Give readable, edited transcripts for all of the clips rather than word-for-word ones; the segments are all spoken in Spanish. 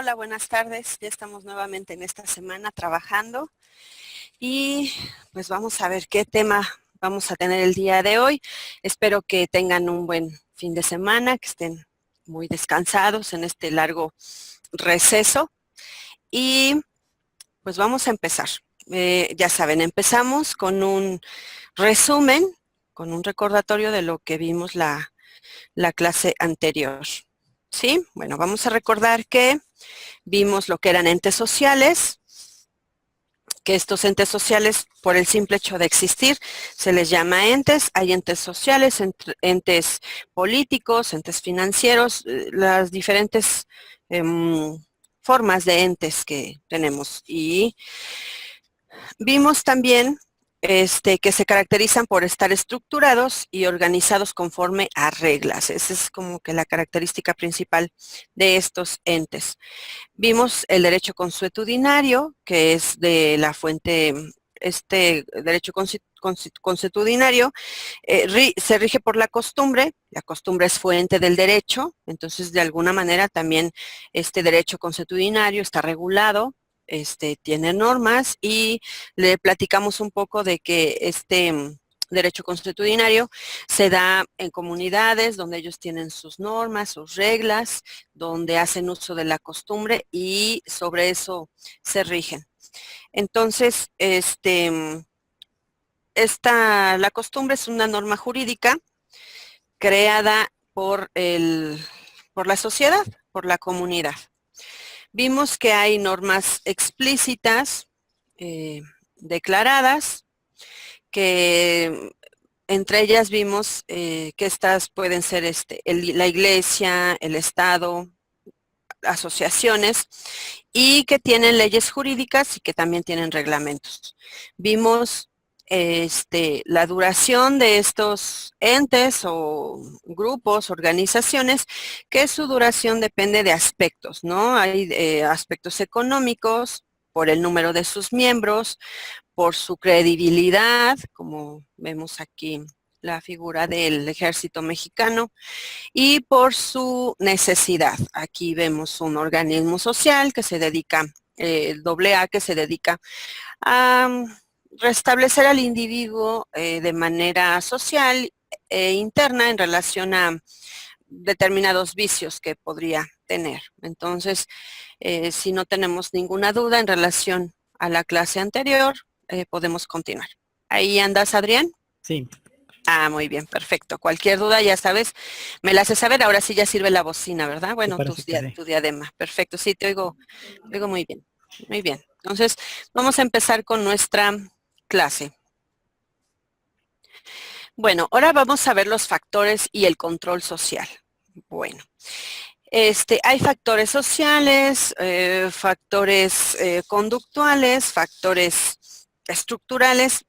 Hola, buenas tardes. Ya estamos nuevamente en esta semana trabajando y pues vamos a ver qué tema vamos a tener el día de hoy. Espero que tengan un buen fin de semana, que estén muy descansados en este largo receso y pues vamos a empezar. Ya saben, empezamos con un resumen, con un recordatorio de lo que vimos la clase anterior. ¿Sí? Bueno, vamos a recordar que vimos lo que eran entes sociales, que estos entes sociales, por el simple hecho de existir, se les llama entes. Hay entes sociales, entes políticos, entes financieros, las diferentes formas de entes que tenemos. Y vimos también que se caracterizan por estar estructurados y organizados conforme a reglas. Esa es como que la característica principal de estos entes. Vimos el derecho consuetudinario, que es de la fuente, este derecho consuetudinario se rige por la costumbre es fuente del derecho, entonces de alguna manera también este derecho consuetudinario está regulado, tiene normas y le platicamos un poco de que derecho consuetudinario se da en comunidades donde ellos tienen sus normas, sus reglas, donde hacen uso de la costumbre y sobre eso se rigen. Entonces, la costumbre es una norma jurídica creada por la sociedad, por la comunidad. Vimos que hay normas explícitas, declaradas, que entre ellas vimos que estas pueden ser la iglesia, el Estado, asociaciones, y que tienen leyes jurídicas y que también tienen reglamentos. Vimos la duración de estos entes o grupos, organizaciones, que su duración depende de aspectos, ¿no? Hay aspectos económicos, por el número de sus miembros, por su credibilidad, como vemos aquí la figura del ejército mexicano, y por su necesidad. Aquí vemos un organismo social que se dedica, el AA, que se dedica a restablecer al individuo de manera social e interna en relación a determinados vicios que podría tener. Entonces, si no tenemos ninguna duda en relación a la clase anterior, podemos continuar. ¿Ahí andas, Adrián? Sí, Ah, muy bien, perfecto. Cualquier duda, ya sabes, me la haces saber. Ahora sí ya sirve la bocina, ¿verdad? me Bueno, parece que sí. tu diadema. Perfecto, sí, te oigo muy bien. Muy bien. Entonces, vamos a empezar con nuestra clase. Bueno, ahora vamos a ver los factores y el control social. Bueno, hay factores sociales, factores conductuales, factores estructurales.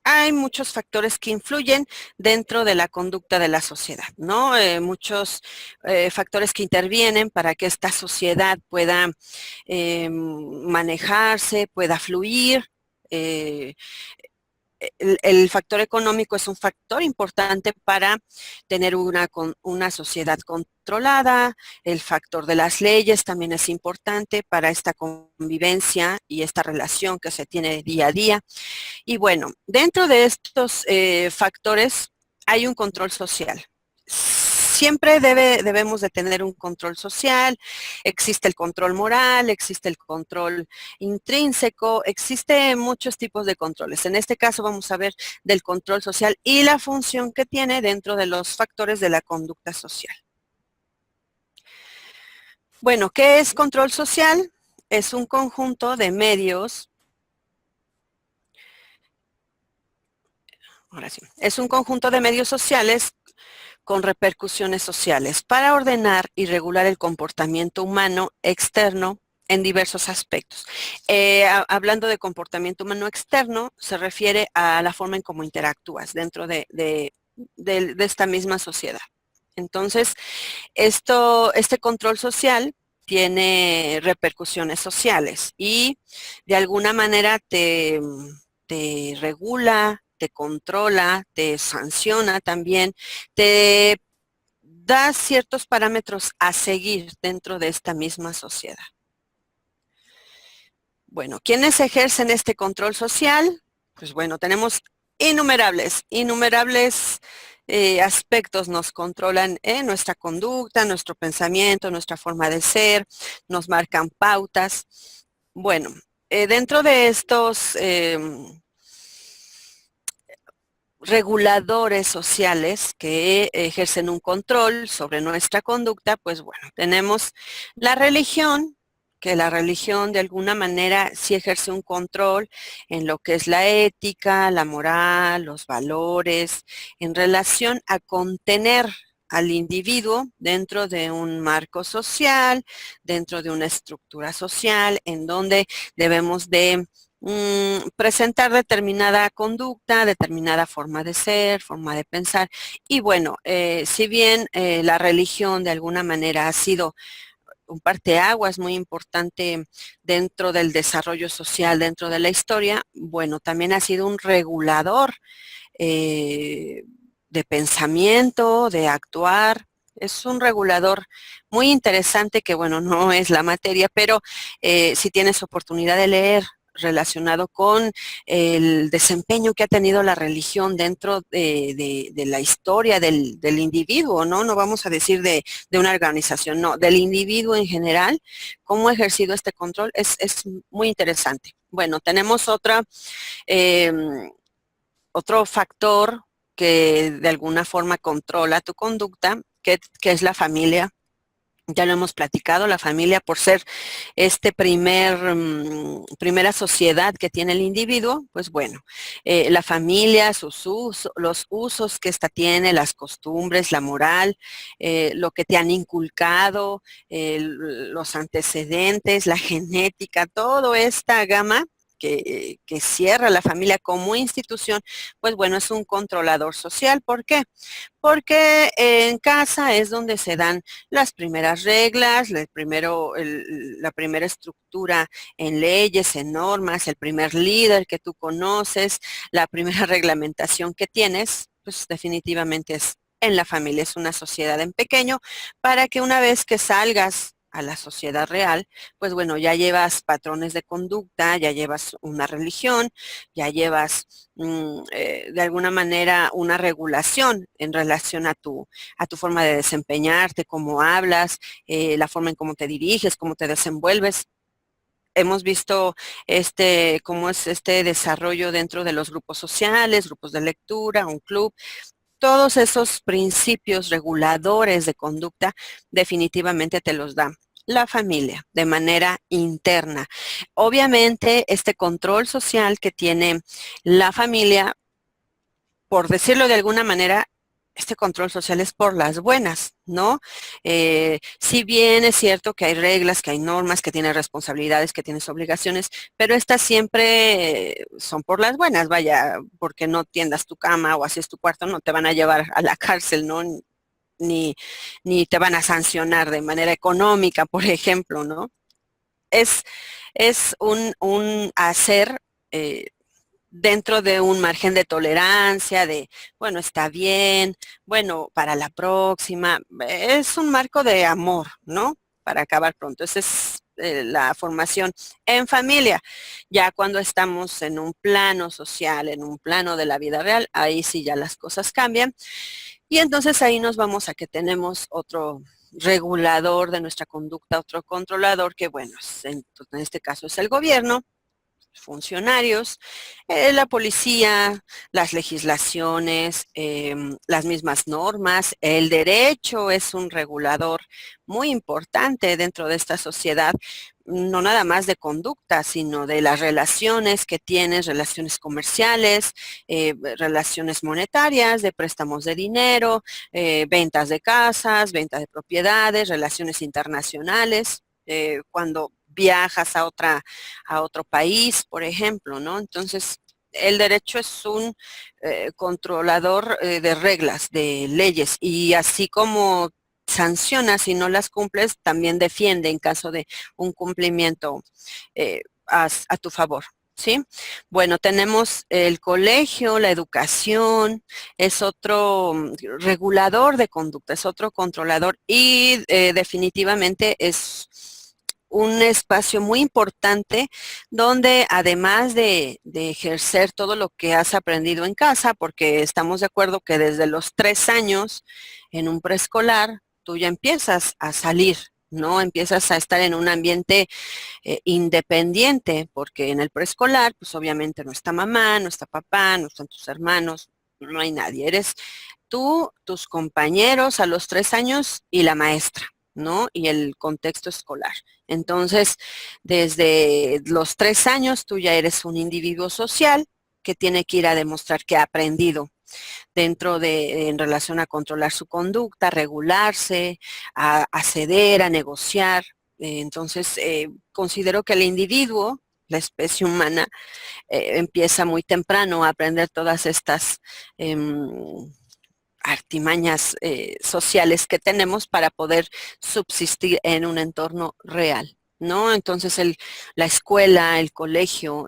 Hay muchos factores que influyen dentro de la conducta de la sociedad, ¿no? Muchos factores que intervienen para que esta sociedad pueda manejarse, pueda fluir. eh, el factor económico es un factor importante para tener una sociedad controlada. El factor de las leyes también es importante para esta convivencia y esta relación que se tiene día a día. Y bueno, dentro de estos factores hay un control social. Siempre debemos de tener un control social, existe el control moral, existe el control intrínseco, existen muchos tipos de controles. En este caso vamos a ver del control social y la función que tiene dentro de los factores de la conducta social. Bueno, ¿qué es control social? Es un conjunto de medios. Ahora sí, es un conjunto de medios sociales con repercusiones sociales para ordenar y regular el comportamiento humano externo en diversos aspectos. Hablando de comportamiento humano externo, se refiere a la forma en cómo interactúas dentro de esta misma sociedad. Entonces, este control social tiene repercusiones sociales y de alguna manera te regula, te controla, te sanciona también, te da ciertos parámetros a seguir dentro de esta misma sociedad. Bueno, ¿quiénes ejercen este control social? Pues bueno, tenemos innumerables aspectos nos controlan nuestra conducta, nuestro pensamiento, nuestra forma de ser, nos marcan pautas. Bueno, dentro de estos reguladores sociales que ejercen un control sobre nuestra conducta, pues bueno, tenemos la religión, que la religión de alguna manera sí ejerce un control en lo que es la ética, la moral, los valores, en relación a contener al individuo dentro de un marco social, dentro de una estructura social, en donde debemos de presentar determinada conducta, determinada forma de ser, forma de pensar. Y bueno, si bien la religión de alguna manera ha sido un parteaguas muy importante dentro del desarrollo social, dentro de la historia, bueno, también ha sido un regulador eh, de pensamiento, de actuar. Es un regulador muy interesante que, bueno, no es la materia, pero si tienes oportunidad de leer relacionado con el desempeño que ha tenido la religión dentro de la historia del individuo, ¿no? No vamos a decir de una organización, no, del individuo en general, cómo ha ejercido este control, es muy interesante. Bueno, tenemos eh, otro factor que de alguna forma controla tu conducta, que es la familia. Ya lo hemos platicado, la familia por ser este primera sociedad que tiene el individuo, pues bueno, la familia, los usos que ésta tiene, las costumbres, la moral, lo que te han inculcado, los antecedentes, la genética, toda esta gama que cierra la familia como institución, pues bueno, es un controlador social. ¿Por qué? Porque en casa es donde se dan las primeras reglas, la primera estructura en leyes, en normas, el primer líder que tú conoces, la primera reglamentación que tienes, pues definitivamente es en la familia, es una sociedad en pequeño, para que una vez que salgas a la sociedad real, pues bueno, ya llevas patrones de conducta, ya llevas una religión, ya llevas de alguna manera una regulación en relación a tu forma de desempeñarte, cómo hablas, la forma en cómo te diriges, cómo te desenvuelves. Hemos visto cómo es este desarrollo dentro de los grupos sociales, grupos de lectura, un club. Todos esos principios reguladores de conducta definitivamente te los da la familia de manera interna. Obviamente, este control social que tiene la familia, por decirlo de alguna manera, este control social es por las buenas, ¿no? Si bien es cierto que hay reglas, que hay normas, que tienes responsabilidades, que tienes obligaciones, pero estas siempre son por las buenas, vaya, porque no tiendas tu cama o así es tu cuarto, no te van a llevar a la cárcel, ¿no? Ni, ni te van a sancionar de manera económica, por ejemplo, ¿no? Es, es un hacer dentro de un margen de tolerancia, de, bueno, está bien, bueno, para la próxima. Es un marco de amor, ¿no? Para acabar pronto. Esa es la formación en familia. Ya cuando estamos en un plano social, en un plano de la vida real, ahí sí ya las cosas cambian. Y entonces ahí nos vamos a que tenemos otro regulador de nuestra conducta, otro controlador que, bueno, en este caso es el gobierno, funcionarios, la policía, las legislaciones, las mismas normas, el derecho es un regulador muy importante dentro de esta sociedad, no nada más de conducta, sino de las relaciones que tienes, relaciones comerciales, relaciones monetarias, de préstamos de dinero, ventas de casas, venta de propiedades, relaciones internacionales. Cuando viajas a otro país, por ejemplo, ¿no? Entonces, el derecho es un controlador de reglas, de leyes, y así como sanciona si no las cumples, también defiende en caso de un cumplimiento a tu favor. ¿Sí? Bueno, tenemos el colegio, la educación, es otro regulador de conducta, es otro controlador y definitivamente es un espacio muy importante donde además de ejercer todo lo que has aprendido en casa, porque estamos de acuerdo que desde los 3 años en un preescolar, tú ya empiezas a salir, ¿no? Empiezas a estar en un ambiente independiente, porque en el preescolar, pues obviamente no está mamá, no está papá, no están tus hermanos, no hay nadie. Eres tú, tus compañeros a los 3 años y la maestra, ¿no? Y el contexto escolar. Entonces, desde los 3 años tú ya eres un individuo social que tiene que ir a demostrar que ha aprendido en relación a controlar su conducta, a regularse, a ceder, a negociar. Entonces, considero que el individuo, la especie humana, empieza muy temprano a aprender todas estas artimañas sociales que tenemos para poder subsistir en un entorno real, ¿no? Entonces la escuela, el colegio,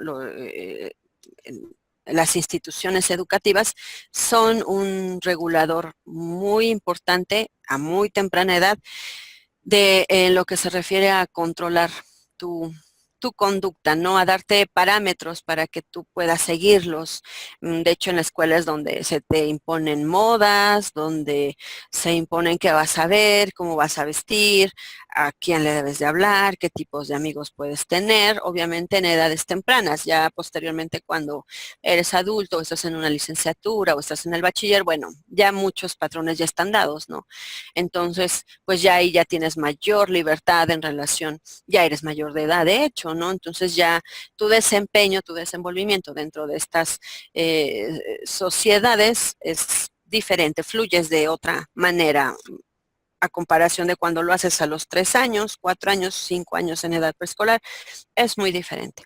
las instituciones educativas son un regulador muy importante a muy temprana edad de lo que se refiere a controlar tu, tu conducta, ¿no? A darte parámetros para que tú puedas seguirlos. De hecho, en la escuela es donde se te imponen modas, donde se imponen qué vas a ver, cómo vas a vestir, a quién le debes de hablar, qué tipos de amigos puedes tener, obviamente en edades tempranas. Ya posteriormente cuando eres adulto o estás en una licenciatura o estás en el bachiller, bueno, ya muchos patrones ya están dados, ¿no? Entonces, pues ya ahí ya tienes mayor libertad en relación, ya eres mayor de edad, de hecho, ¿no? Entonces ya tu desempeño, tu desenvolvimiento dentro de estas sociedades es diferente, fluyes de otra manera a comparación de cuando lo haces a los 3 años, 4 años, 5 años en edad preescolar, es muy diferente.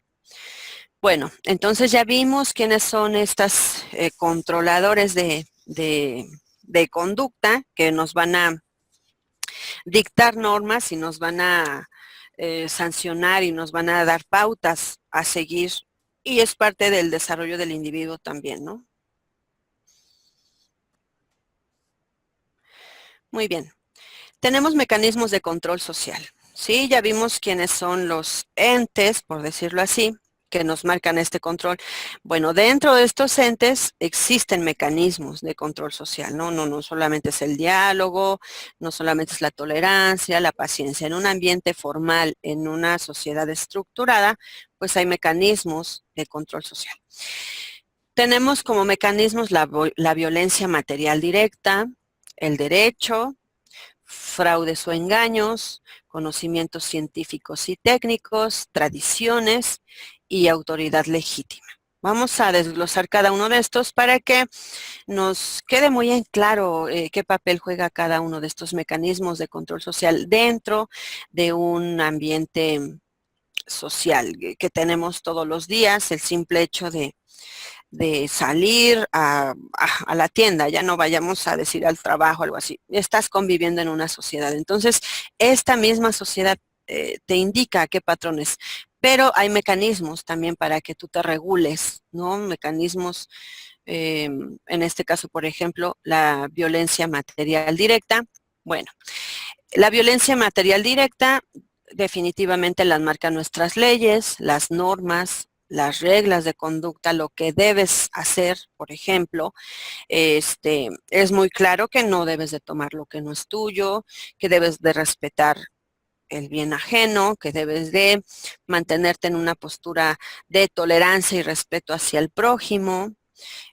Bueno, entonces ya vimos quiénes son estas controladores de conducta que nos van a dictar normas y nos van a sancionar y nos van a dar pautas a seguir y es parte del desarrollo del individuo también, ¿no? Muy bien. Tenemos mecanismos de control social. Sí, ya vimos quiénes son los entes, por decirlo así, que nos marcan este control. Bueno, dentro de estos entes existen mecanismos de control social, ¿no? No solamente es el diálogo, no solamente es la tolerancia, la paciencia. En un ambiente formal, en una sociedad estructurada, pues hay mecanismos de control social. Tenemos como mecanismos la violencia material directa, el derecho, fraudes o engaños, conocimientos científicos y técnicos, tradiciones y autoridad legítima. Vamos a desglosar cada uno de estos para que nos quede muy en claro qué papel juega cada uno de estos mecanismos de control social dentro de un ambiente social que tenemos todos los días, el simple hecho de salir a la tienda, ya no vayamos a decir al trabajo, algo así. Estás conviviendo en una sociedad. Entonces, esta misma sociedad te indica qué patrones, pero hay mecanismos también para que tú te regules, ¿no? Mecanismos, en este caso, por ejemplo, la violencia material directa. Bueno, la violencia material directa definitivamente las marcan nuestras leyes, las normas, las reglas de conducta, lo que debes hacer, por ejemplo, es muy claro que no debes de tomar lo que no es tuyo, que debes de respetar el bien ajeno, que debes de mantenerte en una postura de tolerancia y respeto hacia el prójimo.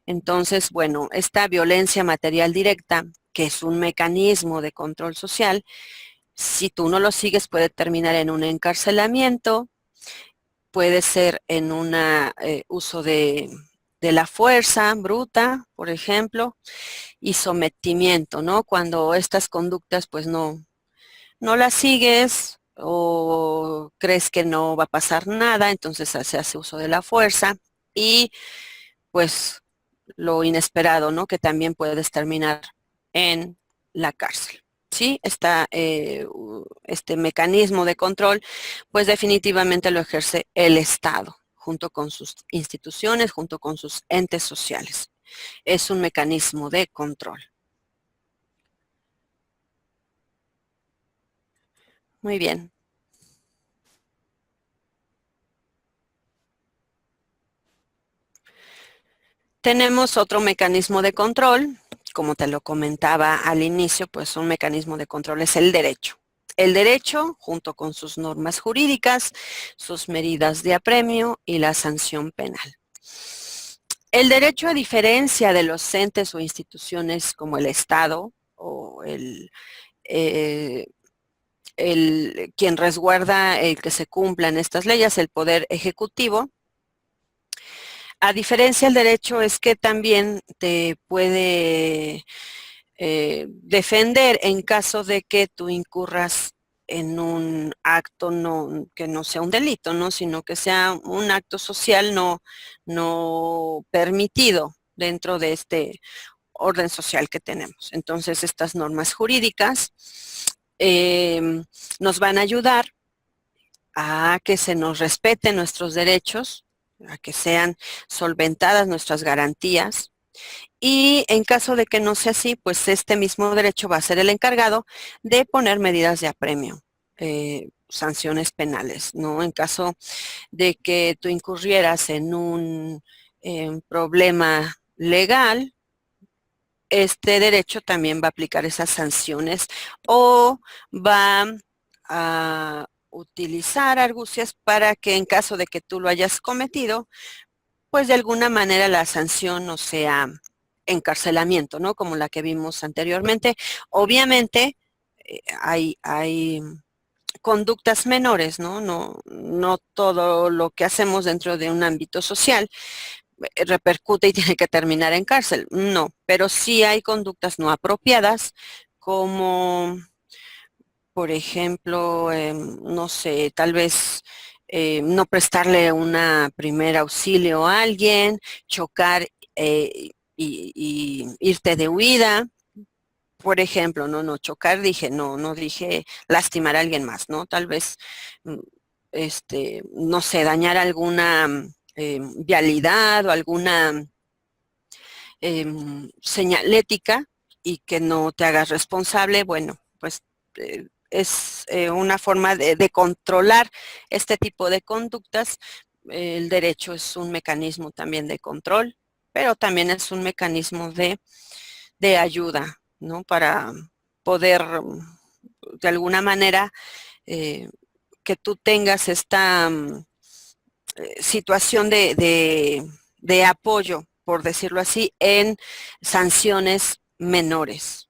Entonces, bueno, esta violencia material directa, que es un mecanismo de control social, si tú no lo sigues puede terminar en un encarcelamiento, puede ser en un uso de la fuerza bruta, por ejemplo, y sometimiento, ¿no? Cuando estas conductas pues no las sigues o crees que no va a pasar nada, entonces se hace uso de la fuerza y pues lo inesperado, ¿no? Que también puedes terminar en la cárcel. Sí, este mecanismo de control, pues definitivamente lo ejerce el Estado, junto con sus instituciones, junto con sus entes sociales. Es un mecanismo de control. Muy bien. Tenemos otro mecanismo de control, como te lo comentaba al inicio, pues un mecanismo de control es el derecho. El derecho, junto con sus normas jurídicas, sus medidas de apremio y la sanción penal. El derecho, a diferencia de los entes o instituciones como el Estado o eh, quien resguarda el que se cumplan estas leyes, el Poder Ejecutivo, a diferencia del derecho es que también te puede defender en caso de que tú incurras en un acto que no sea un delito, ¿no? Sino que sea un acto social no permitido dentro de este orden social que tenemos. Entonces, estas normas jurídicas nos van a ayudar a que se nos respeten nuestros derechos, a que sean solventadas nuestras garantías. Y en caso de que no sea así, pues este mismo derecho va a ser el encargado de poner medidas de apremio, sanciones penales, ¿no? En caso de que tú incurrieras en un problema legal, este derecho también va a aplicar esas sanciones o va a utilizar argucias para que en caso de que tú lo hayas cometido, pues de alguna manera la sanción no sea encarcelamiento, ¿no? Como la que vimos anteriormente. Obviamente hay conductas menores, ¿no? No todo lo que hacemos dentro de un ámbito social repercute y tiene que terminar en cárcel. No, pero sí hay conductas no apropiadas como, por ejemplo, no sé, tal vez no prestarle una primer auxilio a alguien, chocar y irte de huida. Por ejemplo, no chocar, dije, no dije lastimar a alguien más, ¿no? Tal vez, mm, no sé, dañar alguna vialidad o alguna señalética y que no te hagas responsable, bueno, pues es una forma de controlar este tipo de conductas. El derecho es un mecanismo también de control, pero también es un mecanismo de ayuda, ¿no? Para poder, de alguna manera, eh, que tú tengas esta situación de apoyo, por decirlo así, en sanciones menores.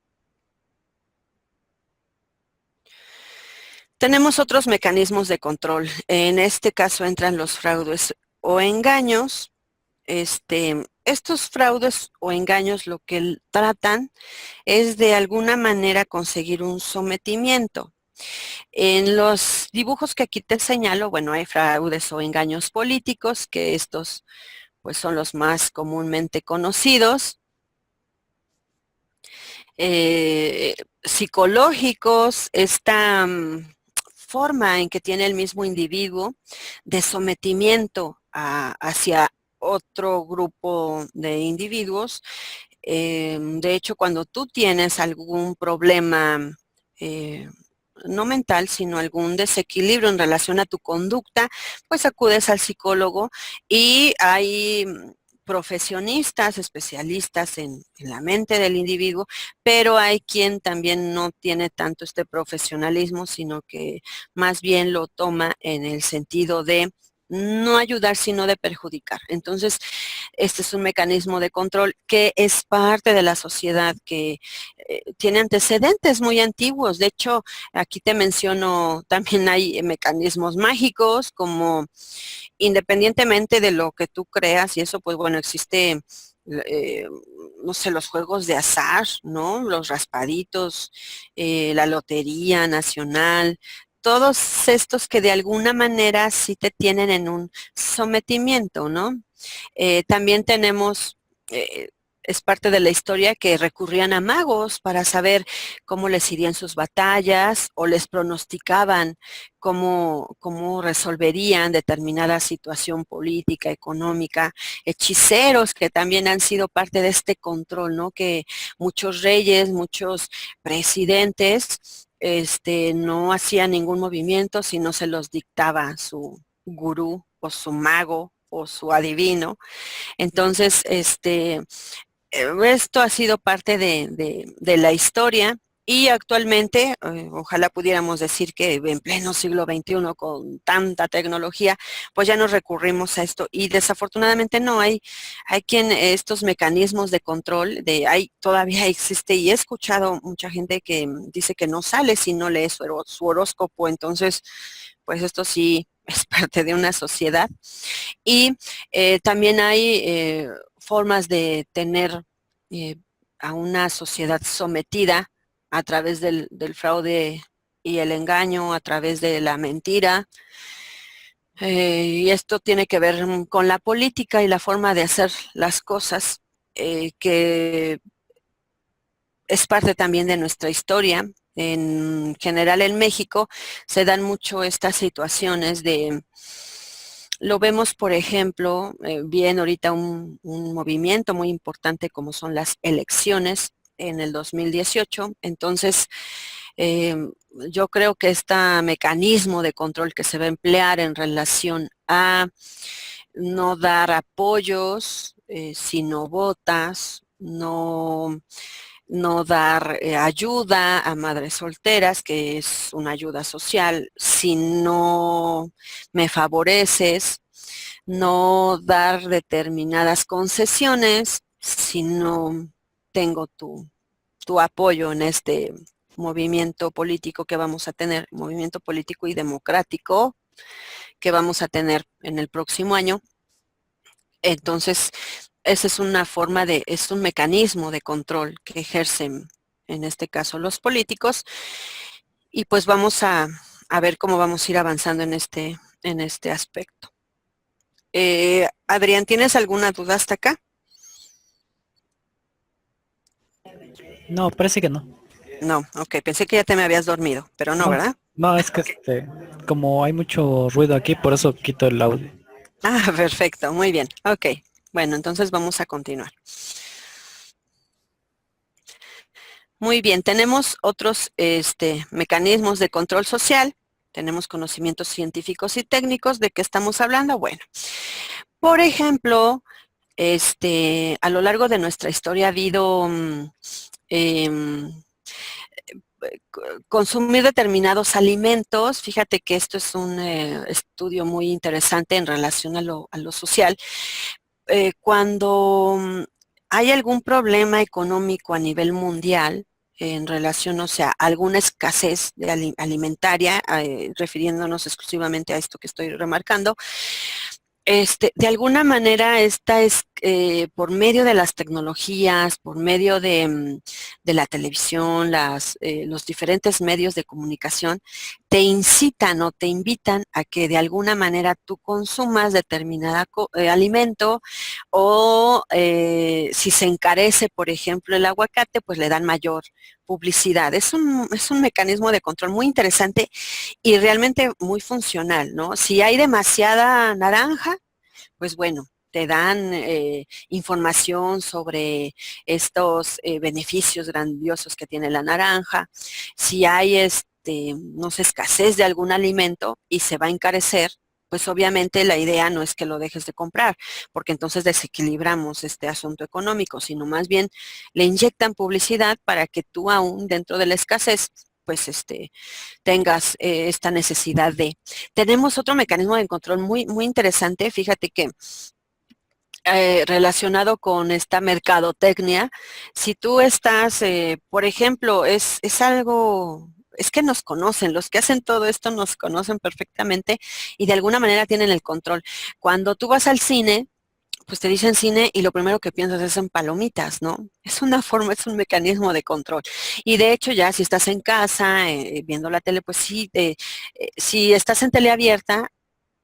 Tenemos otros mecanismos de control. En este caso entran los fraudes o engaños. Estos fraudes o engaños lo que tratan es de alguna manera conseguir un sometimiento. En los dibujos que aquí te señalo, bueno, hay fraudes o engaños políticos, que estos pues son los más comúnmente conocidos, eh, psicológicos, esta forma en que tiene el mismo individuo de sometimiento hacia otro grupo de individuos. De hecho, cuando tú tienes algún problema, eh, no mental, sino algún desequilibrio en relación a tu conducta, pues acudes al psicólogo y hay profesionistas, especialistas en la mente del individuo, pero hay quien también no tiene tanto este profesionalismo, sino que más bien lo toma en el sentido de no ayudar, sino de perjudicar. Entonces, este es un mecanismo de control que es parte de la sociedad, que tiene antecedentes muy antiguos. De hecho, aquí te menciono, también hay mecanismos mágicos, como independientemente de lo que tú creas, y eso, pues bueno, existe, eh, no sé, los juegos de azar, ¿no? Los raspaditos, la lotería nacional, todos estos que de alguna manera sí te tienen en un sometimiento, ¿no? También tenemos, es parte de la historia, que recurrían a magos para saber cómo les irían sus batallas o les pronosticaban cómo resolverían determinada situación política, económica. Hechiceros que también han sido parte de este control, ¿no? Que muchos reyes, muchos presidentes, no hacían ningún movimiento si no se los dictaba su gurú o su mago o su adivino. Entonces, esto ha sido parte de la historia y actualmente, ojalá pudiéramos decir que en pleno siglo XXI con tanta tecnología, pues ya nos recurrimos a esto y desafortunadamente no hay quien estos mecanismos de control todavía existe y he escuchado mucha gente que dice que no sale si no lee su horóscopo, entonces pues esto sí es parte de una sociedad y también hay formas de tener eh, a una sociedad sometida a través del fraude y el engaño, a través de la mentira. Y esto tiene que ver con la política y la forma de hacer las cosas, que es parte también de nuestra historia. En general en México se dan mucho estas situaciones lo vemos, por ejemplo, bien ahorita un movimiento muy importante como son las elecciones en el 2018. Entonces, eh, yo creo que este mecanismo de control que se va a emplear en relación a no dar apoyos si no votas, no dar ayuda a madres solteras, que es una ayuda social, si no me favoreces, no dar determinadas concesiones, si no tengo tu apoyo en este movimiento político que vamos a tener, movimiento político y democrático que vamos a tener en el próximo año. Entonces, esa es una forma es un mecanismo de control que ejercen, en este caso, los políticos. Y pues vamos a ver cómo vamos a ir avanzando en este aspecto. Adrián, ¿tienes alguna duda hasta acá? No, parece que no. No, ok, pensé que ya te me habías dormido, pero no, No, ¿verdad? no, es que como hay mucho ruido aquí, por eso quito el audio. Ah, perfecto, muy bien, ok. Bueno, entonces vamos a continuar. Muy bien, tenemos otros mecanismos de control social, tenemos conocimientos científicos y técnicos. ¿De qué estamos hablando? Bueno, por ejemplo, a lo largo de nuestra historia ha habido em, consumir determinados alimentos. Fíjate que esto es un estudio muy interesante en relación a lo social. Cuando hay algún problema económico a nivel mundial en relación, o sea, alguna escasez de alimentaria, refiriéndonos exclusivamente a esto que estoy remarcando, de alguna manera esta es por medio de las tecnologías, por medio de la televisión, los diferentes medios de comunicación, te incitan o te invitan a que de alguna manera tú consumas determinada alimento o si se encarece, por ejemplo, el aguacate, pues le dan mayor publicidad. Es un mecanismo de control muy interesante y realmente muy funcional, ¿no? Si hay demasiada naranja, pues bueno, te dan información sobre estos beneficios grandiosos que tiene la naranja. Si hay no sé, escasez de algún alimento y se va a encarecer, pues obviamente la idea no es que lo dejes de comprar, porque entonces desequilibramos este asunto económico, sino más bien le inyectan publicidad para que tú aún dentro de la escasez, pues tengas esta necesidad de. Tenemos otro mecanismo de control muy, muy interesante. Fíjate que relacionado con esta mercadotecnia, si tú estás, por ejemplo, es algo, es que nos conocen, los que hacen todo esto nos conocen perfectamente y de alguna manera tienen el control. Cuando tú vas al cine, pues te dicen cine y lo primero que piensas es en palomitas, ¿no? Es una forma, es un mecanismo de control. Y de hecho ya si estás en casa viendo la tele, pues sí, si estás en tele abierta,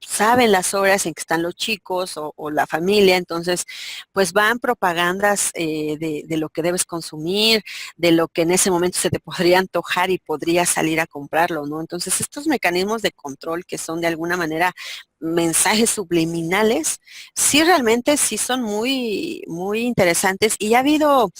saben las horas en que están los chicos o la familia, entonces pues van propagandas de lo que debes consumir, de lo que en ese momento se te podría antojar y podrías salir a comprarlo, ¿no? Entonces estos mecanismos de control que son de alguna manera mensajes subliminales, sí realmente sí son muy, muy interesantes y ha habido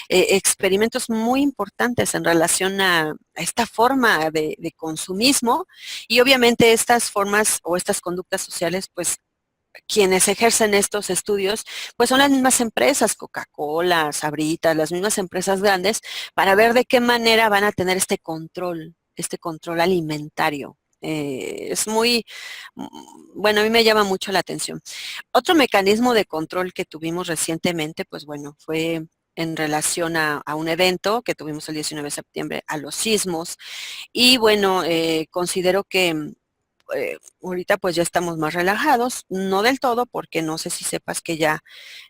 experimentos muy importantes en relación a esta forma de consumismo y obviamente estas formas o estas conductas sociales, pues quienes ejercen estos estudios, pues son las mismas empresas, Coca-Cola, Sabritas, las mismas empresas grandes, para ver de qué manera van a tener este control alimentario. Es muy, bueno, a mí me llama mucho la atención. Otro mecanismo de control que tuvimos recientemente, pues bueno, fue en relación a un evento que tuvimos el 19 de septiembre, a los sismos. Y bueno, considero que ahorita pues ya estamos más relajados, no del todo, porque no sé si sepas que ya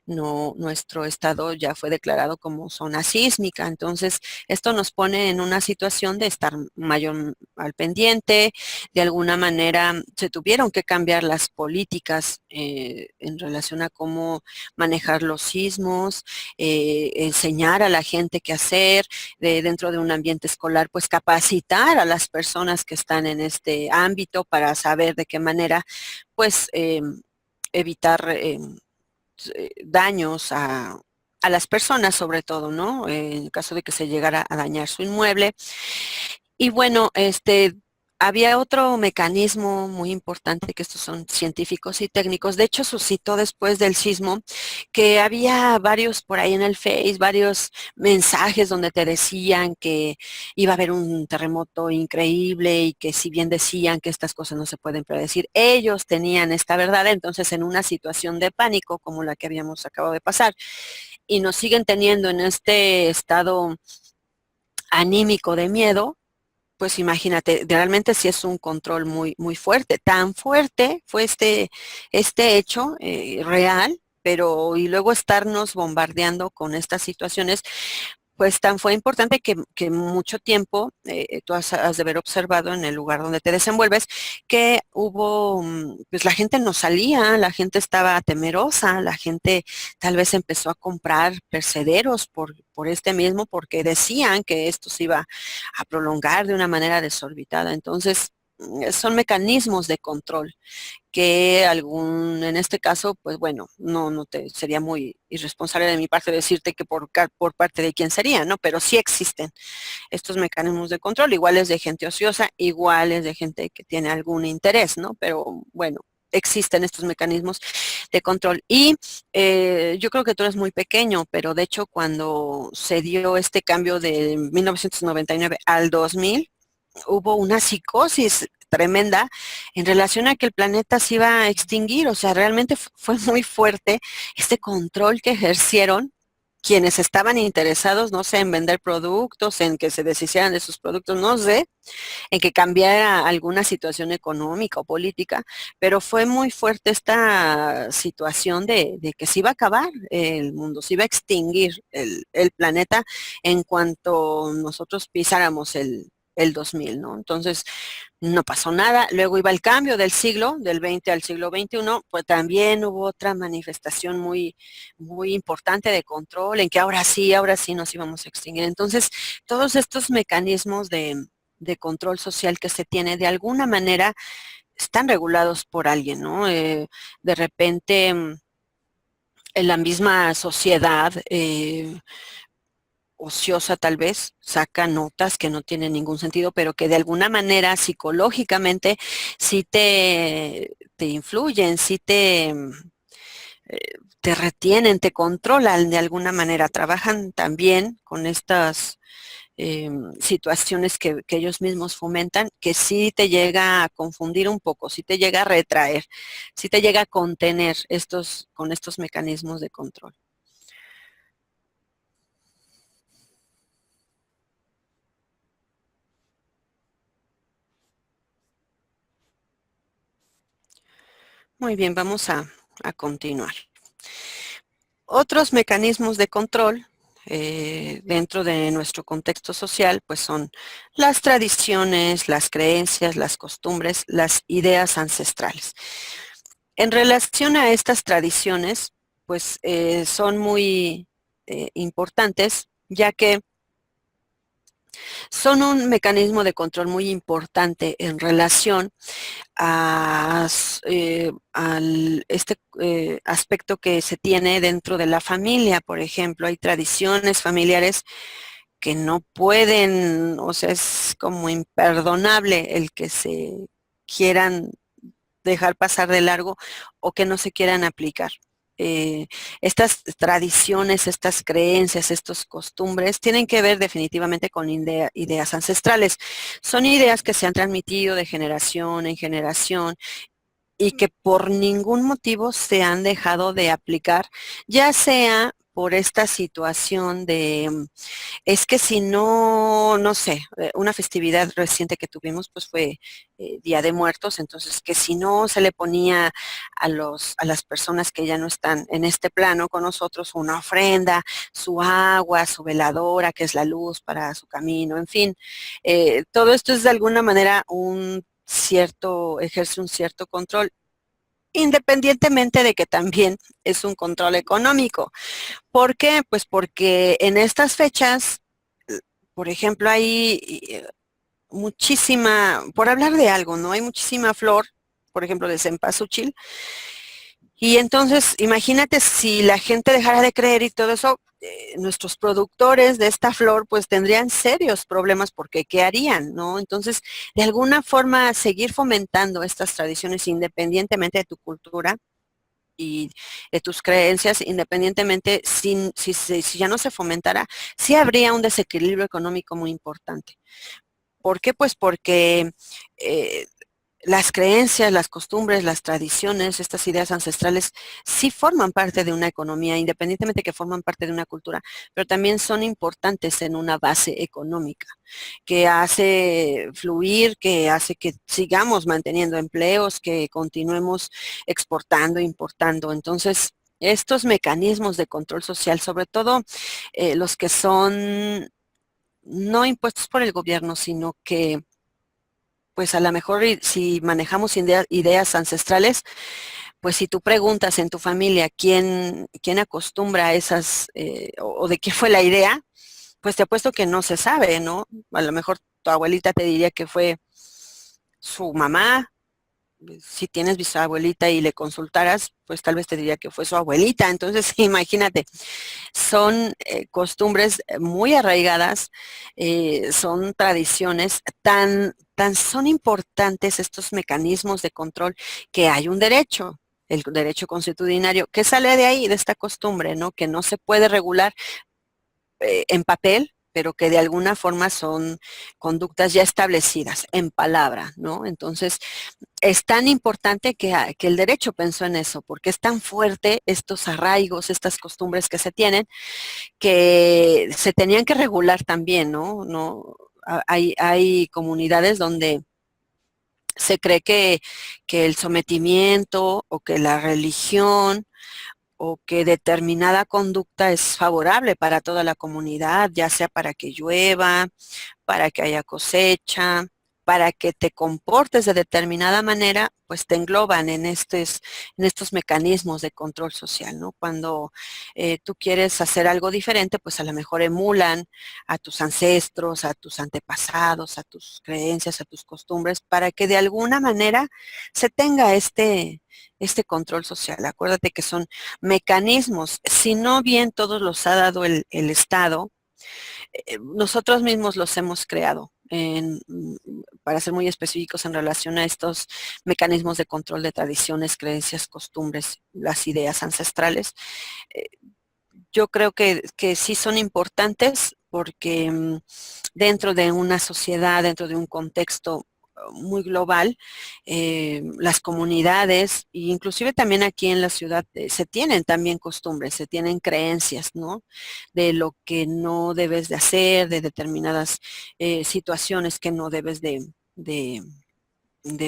no, nuestro estado ya fue declarado como zona sísmica. Entonces, esto nos pone en una situación de estar mayor al pendiente. De alguna manera, se tuvieron que cambiar las políticas en relación a cómo manejar los sismos, enseñar a la gente qué hacer dentro de un ambiente escolar, pues capacitar a las personas que están en este ámbito para saber de qué manera, pues, evitar daños a las personas sobre todo, ¿no? En caso de que se llegara a dañar su inmueble. Y bueno, había otro mecanismo muy importante, que estos son científicos y técnicos. De hecho, suscitó después del sismo que había varios por ahí en el Face, varios mensajes donde te decían que iba a haber un terremoto increíble y que si bien decían que estas cosas no se pueden predecir, ellos tenían esta verdad. Entonces, en una situación de pánico como la que habíamos acabado de pasar y nos siguen teniendo en este estado anímico de miedo, pues imagínate, realmente sí es un control muy, muy fuerte. Tan fuerte fue este hecho real, pero y luego estarnos bombardeando con estas situaciones, pues tan fue importante que mucho tiempo, tú has de haber observado en el lugar donde te desenvuelves, que hubo, pues la gente no salía, la gente estaba temerosa, la gente tal vez empezó a comprar percederos por este mismo, porque decían que esto se iba a prolongar de una manera desorbitada. Entonces, son mecanismos de control que en este caso, pues bueno, no te sería muy irresponsable de mi parte decirte que por parte de quién sería, ¿no? Pero sí existen estos mecanismos de control, iguales de gente ociosa, iguales de gente que tiene algún interés, ¿no? Pero bueno, existen estos mecanismos de control. Y yo creo que tú eres muy pequeño, pero de hecho cuando se dio este cambio de 1999 al 2000, hubo una psicosis tremenda en relación a que el planeta se iba a extinguir. O sea, realmente fue muy fuerte este control que ejercieron quienes estaban interesados, no sé, en vender productos, en que se deshicieran de sus productos, no sé, en que cambiara alguna situación económica o política, pero fue muy fuerte esta situación de que se iba a acabar el mundo, se iba a extinguir el planeta en cuanto nosotros pisáramos el 2000, ¿no? Entonces, no pasó nada. Luego iba el cambio del siglo, del 20 al siglo XXI, pues también hubo otra manifestación muy, muy importante de control, en que ahora sí nos íbamos a extinguir. Entonces, todos estos mecanismos de control social que se tiene, de alguna manera están regulados por alguien, ¿no? De repente, en la misma sociedad, ociosa tal vez, saca notas que no tienen ningún sentido, pero que de alguna manera psicológicamente sí te influyen, sí eh, te retienen, te controlan de alguna manera, trabajan también con estas situaciones que ellos mismos fomentan, que sí te llega a confundir un poco, sí te llega a retraer, sí te llega a contener con estos mecanismos de control. Muy bien, vamos a continuar. Otros mecanismos de control dentro de nuestro contexto social, pues son las tradiciones, las creencias, las costumbres, las ideas ancestrales. En relación a estas tradiciones, pues son muy importantes, ya que son un mecanismo de control muy importante en relación al aspecto que se tiene dentro de la familia. Por ejemplo, hay tradiciones familiares que no pueden, o sea, es como imperdonable el que se quieran dejar pasar de largo o que no se quieran aplicar. Estas tradiciones, estas creencias, estos costumbres tienen que ver definitivamente con ideas ancestrales. Son ideas que se han transmitido de generación en generación y que por ningún motivo se han dejado de aplicar, ya sea por esta situación de, es que si no, no sé, una festividad reciente que tuvimos, pues fue Día de Muertos, entonces que si no se le ponía a las personas que ya no están en este plano con nosotros una ofrenda, su agua, su veladora, que es la luz para su camino, en fin, todo esto es de alguna manera ejerce un cierto control, independientemente de que también es un control económico. ¿Por qué? Pues porque en estas fechas, por ejemplo, hay muchísima, por hablar de algo, ¿no? Hay muchísima flor, por ejemplo, de cempasúchil. Y entonces, imagínate si la gente dejara de creer y todo eso, nuestros productores de esta flor pues tendrían serios problemas porque ¿qué harían, no? Entonces, de alguna forma, seguir fomentando estas tradiciones independientemente de tu cultura y de tus creencias, independientemente, si ya no se fomentara, sí habría un desequilibrio económico muy importante. ¿Por qué? Pues porque eh, las creencias, las costumbres, las tradiciones, estas ideas ancestrales sí forman parte de una economía, independientemente que forman parte de una cultura, pero también son importantes en una base económica, que hace fluir, que hace que sigamos manteniendo empleos, que continuemos exportando, importando. Entonces, estos mecanismos de control social, sobre todo los que son no impuestos por el gobierno, sino que pues a lo mejor si manejamos ideas ancestrales, pues si tú preguntas en tu familia quién acostumbra a esas o de qué fue la idea, pues te apuesto que no se sabe, ¿no? A lo mejor tu abuelita te diría que fue su mamá. Si tienes bisabuelita y le consultaras, pues tal vez te diría que fue su abuelita. Entonces, imagínate, son costumbres muy arraigadas, son tradiciones, tan son importantes estos mecanismos de control que hay un derecho, el derecho consuetudinario, que sale de ahí, de esta costumbre, ¿no? Que no se puede regular en papel, pero que de alguna forma son conductas ya establecidas en palabra, ¿no? Entonces, es tan importante que el derecho pensó en eso, porque es tan fuerte estos arraigos, estas costumbres que se tienen, que se tenían que regular también, ¿no? Hay comunidades donde se cree que el sometimiento o que la religión o que determinada conducta es favorable para toda la comunidad, ya sea para que llueva, para que haya cosecha, para que te comportes de determinada manera, pues te engloban en estos mecanismos de control social, ¿no? Cuando tú quieres hacer algo diferente, pues a lo mejor emulan a tus ancestros, a tus antepasados, a tus creencias, a tus costumbres, para que de alguna manera se tenga este control social. Acuérdate que son mecanismos, si no bien todos los ha dado el Estado, nosotros mismos los hemos creado. Para ser muy específicos en relación a estos mecanismos de control de tradiciones, creencias, costumbres, las ideas ancestrales, eh, yo creo que sí son importantes porque dentro de una sociedad, dentro de un contexto muy global, las comunidades, e inclusive también aquí en la ciudad, se tienen también costumbres, se tienen creencias, ¿no? De lo que no debes de hacer, de determinadas situaciones que no debes de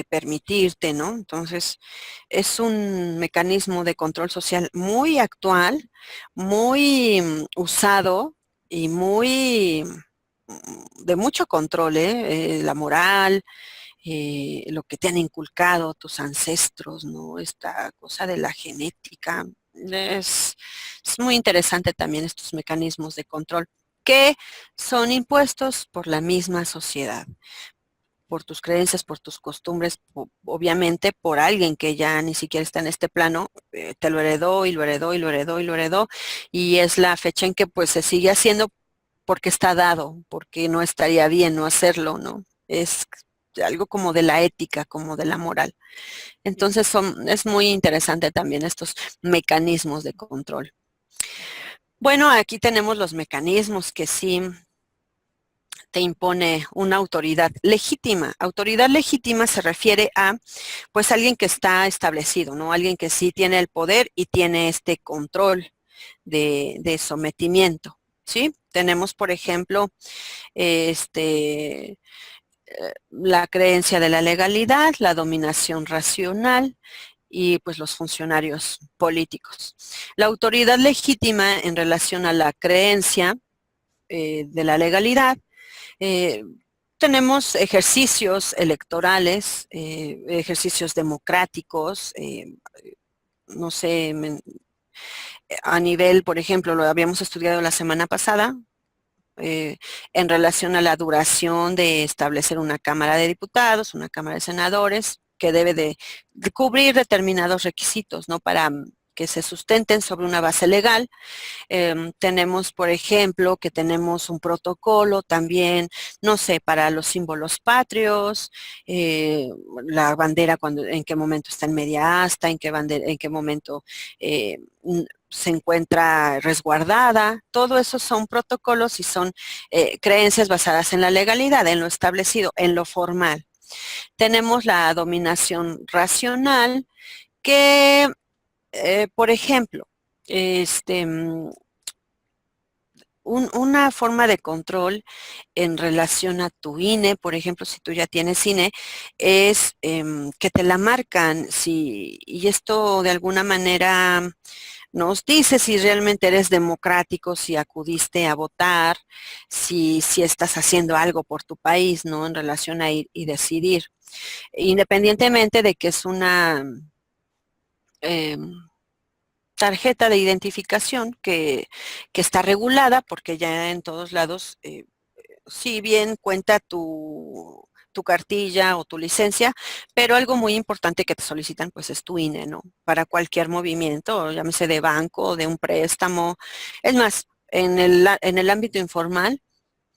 permitirte, ¿no? Entonces, es un mecanismo de control social muy actual, muy usado y muy de mucho control, la moral, lo que te han inculcado tus ancestros, ¿no? Esta cosa de la genética. Es, es muy interesante también estos mecanismos de control que son impuestos por la misma sociedad, por tus creencias, por tus costumbres, obviamente por alguien que ya ni siquiera está en este plano, te lo heredó y lo heredó y lo heredó y lo heredó, y es la fecha en que pues se sigue haciendo porque está dado, porque no estaría bien no hacerlo, ¿no? Es algo como de la ética, como de la moral. Entonces es muy interesante también estos mecanismos de control. Bueno, aquí tenemos los mecanismos que sí te impone una autoridad legítima. Autoridad legítima se refiere a, pues, alguien que está establecido, ¿no? Alguien que sí tiene el poder y tiene este control de sometimiento, ¿sí? Tenemos, por ejemplo, este, la creencia de la legalidad, la dominación racional y pues los funcionarios políticos. La autoridad legítima en relación a la creencia de la legalidad, eh, tenemos ejercicios electorales, ejercicios democráticos, no sé, a nivel, por ejemplo, lo habíamos estudiado la semana pasada, en relación a la duración de establecer una Cámara de Diputados, una Cámara de Senadores, que debe de cubrir determinados requisitos, ¿no? Para que se sustenten sobre una base legal. Tenemos, por ejemplo, que tenemos un protocolo también, no sé, para los símbolos patrios, la bandera cuando, en qué momento está en media asta, en qué momento se encuentra resguardada. Todo eso son protocolos y son creencias basadas en la legalidad, en lo establecido, en lo formal. Tenemos la dominación racional que, por ejemplo, este, una forma de control en relación a tu INE, por ejemplo, si tú ya tienes INE, es que te la marcan, y esto de alguna manera nos dice si realmente eres democrático, si acudiste a votar, si estás haciendo algo por tu país, ¿no? En relación a ir y decidir, independientemente de que es una tarjeta de identificación que está regulada, porque ya en todos lados, si bien cuenta tu cartilla o tu licencia, pero algo muy importante que te solicitan pues es tu INE, ¿no? Para cualquier movimiento, llámese de banco, de un préstamo. Es más, en el ámbito informal,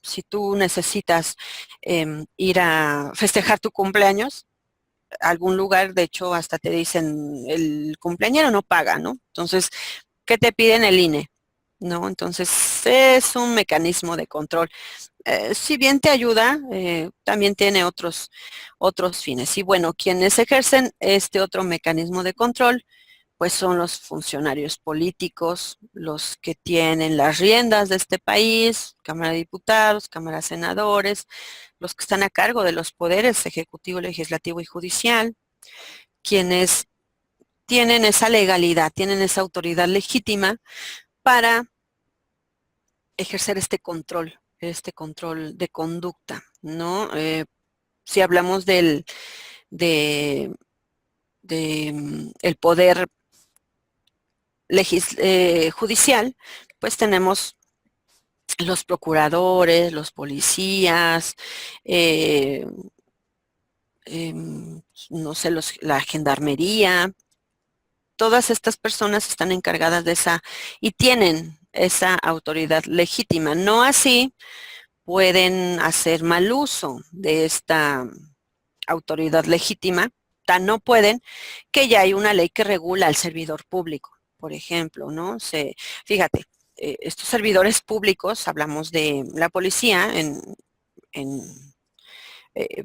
si tú necesitas ir a festejar tu cumpleaños, algún lugar, de hecho, hasta te dicen, el cumpleañero no paga, ¿no? Entonces, ¿qué te piden el INE? ¿No? Entonces, es un mecanismo de control. Si bien te ayuda, también tiene otros fines. Y bueno, quienes ejercen este otro mecanismo de control, pues son los funcionarios políticos, los que tienen las riendas de este país, Cámara de Diputados, Cámara de Senadores, los que están a cargo de los poderes ejecutivo, legislativo y judicial, quienes tienen esa legalidad, tienen esa autoridad legítima para ejercer este control de conducta, ¿no? Si hablamos de, el poder judicial, pues tenemos los procuradores, los policías, eh, no sé, la gendarmería, todas estas personas están encargadas de esa y tienen esa autoridad legítima. No así pueden hacer mal uso de esta autoridad legítima, tan no pueden que ya hay una ley que regula al servidor público, por ejemplo, ¿no? Fíjate, estos servidores públicos, hablamos de la policía en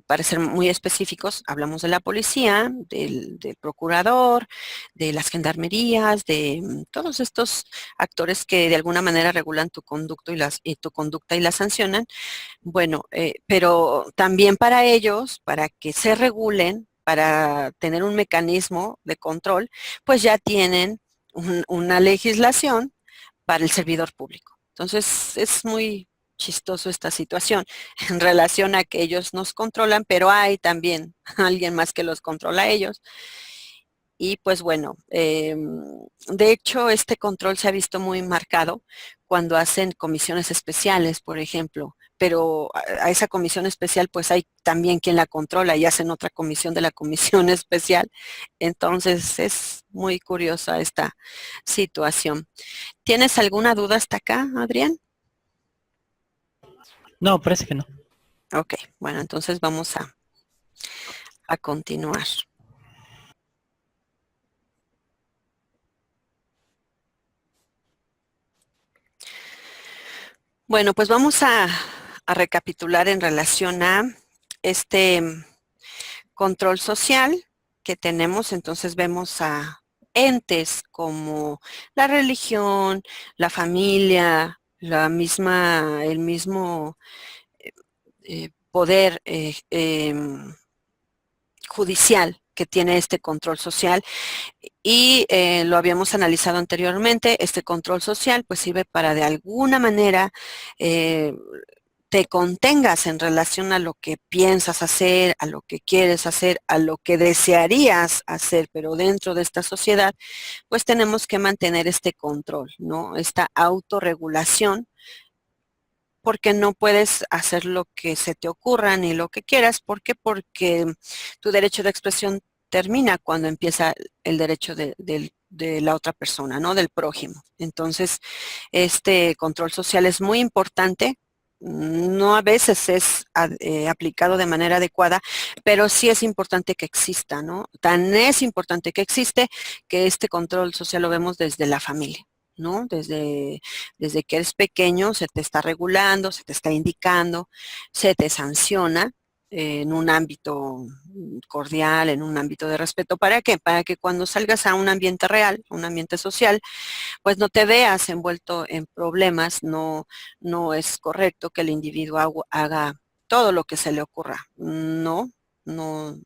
para ser muy específicos, hablamos de la policía, del procurador, de las gendarmerías, de todos estos actores que de alguna manera regulan tu conducto y tu conducta y la sancionan. Bueno, pero también para ellos, para que se regulen, para tener un mecanismo de control, pues ya tienen una legislación para el servidor público. Entonces, es muy chistoso esta situación en relación a que ellos nos controlan, pero hay también alguien más que los controla a ellos. Y pues bueno, de hecho, este control se ha visto muy marcado cuando hacen comisiones especiales, por ejemplo, pero a esa comisión especial pues hay también quien la controla y hacen otra comisión de la comisión especial. Entonces es muy curiosa esta situación. ¿Tienes alguna duda hasta acá, Adrián? No, parece que no. Ok, bueno, entonces vamos a a continuar. Bueno, pues vamos a recapitular en relación a este control social que tenemos. Entonces vemos a entes como la religión, la familia, el mismo poder judicial que tiene este control social y lo habíamos analizado anteriormente. Este control social pues sirve para de alguna manera te contengas en relación a lo que piensas hacer, a lo que quieres hacer, a lo que desearías hacer, pero dentro de esta sociedad, pues tenemos que mantener este control, ¿no? Esta autorregulación, porque no puedes hacer lo que se te ocurra ni lo que quieras. ¿Por qué? Porque tu derecho de expresión termina cuando empieza el derecho de la otra persona, ¿no? Del prójimo. Entonces, este control social es muy importante. No a veces es aplicado de manera adecuada, pero sí es importante que exista, ¿no? Tan es importante que existe que este control social lo vemos desde la familia, ¿no? Desde que eres pequeño se te está regulando, se te está indicando, se te sanciona en un ámbito cordial, en un ámbito de respeto. ¿Para qué? Para que cuando salgas a un ambiente real, a un ambiente social, pues no te veas envuelto en problemas. No, no es correcto que el individuo haga todo lo que se le ocurra. No, no,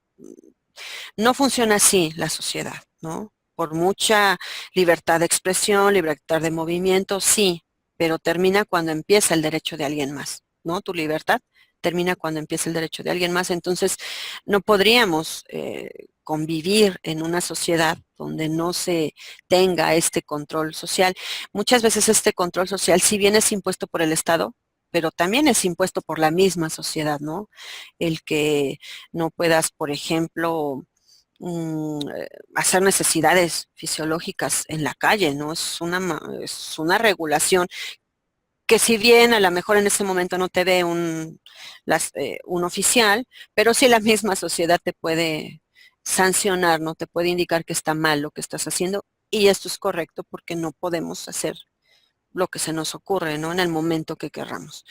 no funciona así la sociedad, ¿no? Por mucha libertad de expresión, libertad de movimiento, sí, pero termina cuando empieza el derecho de alguien más, ¿no? Tu libertad termina cuando empieza el derecho de alguien más. Entonces, no podríamos convivir en una sociedad donde no se tenga este control social. Muchas veces este control social, si bien es impuesto por el Estado, pero también es impuesto por la misma sociedad, ¿no? El que no puedas, por ejemplo, hacer necesidades fisiológicas en la calle, ¿no? Es una regulación que, si bien a lo mejor en ese momento no te ve un oficial, pero sí la misma sociedad te puede sancionar, ¿no? Te puede indicar que está mal lo que estás haciendo, y esto es correcto porque no podemos hacer lo que se nos ocurre, ¿no? En el momento que querramos.